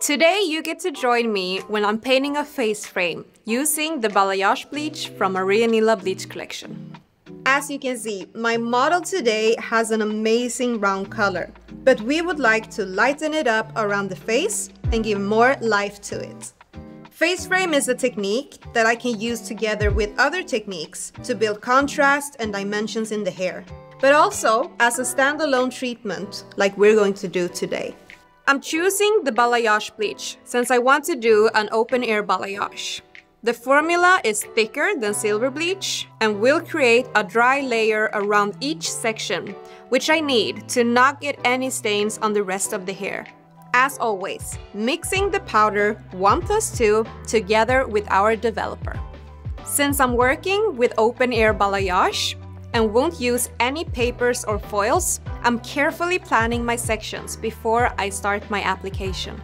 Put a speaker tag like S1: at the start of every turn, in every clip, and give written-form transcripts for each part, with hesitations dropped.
S1: Today you get to join me when I'm painting a face frame using the Balayage Bleach from Maria Nila Bleach collection. As you can see, my model today has an amazing round color, but we would like to lighten it up around the face and give more life to it. Face frame is a technique that I can use together with other techniques to build contrast and dimensions in the hair, but also as a standalone treatment like we're going to do today. I'm choosing the Balayage Bleach since I want to do an open air balayage. The formula is thicker than silver bleach and will create a dry layer around each section, which I need to not get any stains on the rest of the hair. As always, mixing the powder 1+2 together with our developer. Since I'm working with open air balayage and won't use any papers or foils, I'm carefully planning my sections before I start my application.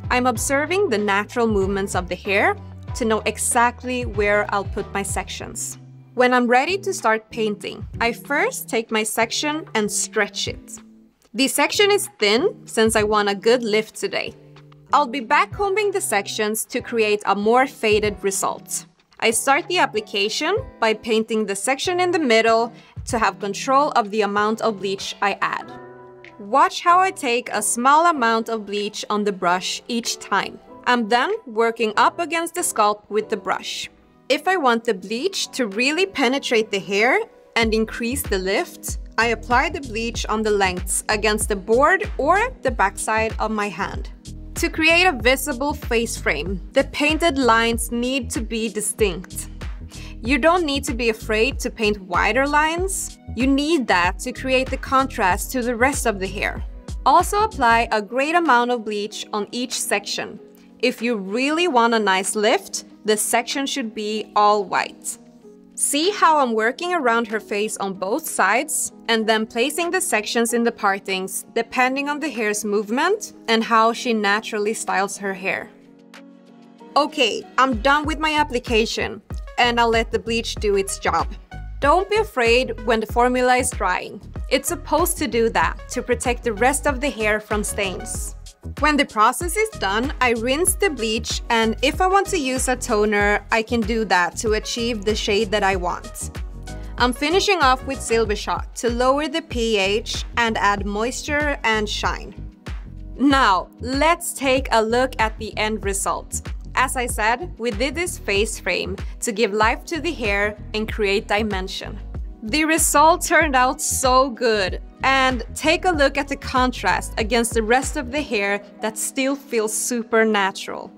S1: I'm observing the natural movements of the hair to know exactly where I'll put my sections. When I'm ready to start painting, I first take my section and stretch it. The section is thin since I want a good lift today. I'll be backcombing the sections to create a more faded result. I start the application by painting the section in the middle to have control of the amount of bleach I add. Watch how I take a small amount of bleach on the brush each time. I'm then working up against the scalp with the brush. If I want the bleach to really penetrate the hair and increase the lift, I apply the bleach on the lengths against the board or the backside of my hand. To create a visible face frame, the painted lines need to be distinct. You don't need to be afraid to paint wider lines. You need that to create the contrast to the rest of the hair. Also apply a great amount of bleach on each section. If you really want a nice lift, the section should be all white. See how I'm working around her face on both sides and then placing the sections in the partings depending on the hair's movement and how she naturally styles her hair. Okay, I'm done with my application and I'll let the bleach do its job. Don't be afraid when the formula is drying. It's supposed to do that to protect the rest of the hair from stains. When the process is done, I rinse the bleach, and if I want to use a toner, I can do that to achieve the shade that I want. I'm finishing off with Silver Shot to lower the pH and add moisture and shine. Now, let's take a look at the end result. As I said, we did this face frame to give life to the hair and create dimension. The result turned out so good, and take a look at the contrast against the rest of the hair that still feels super natural.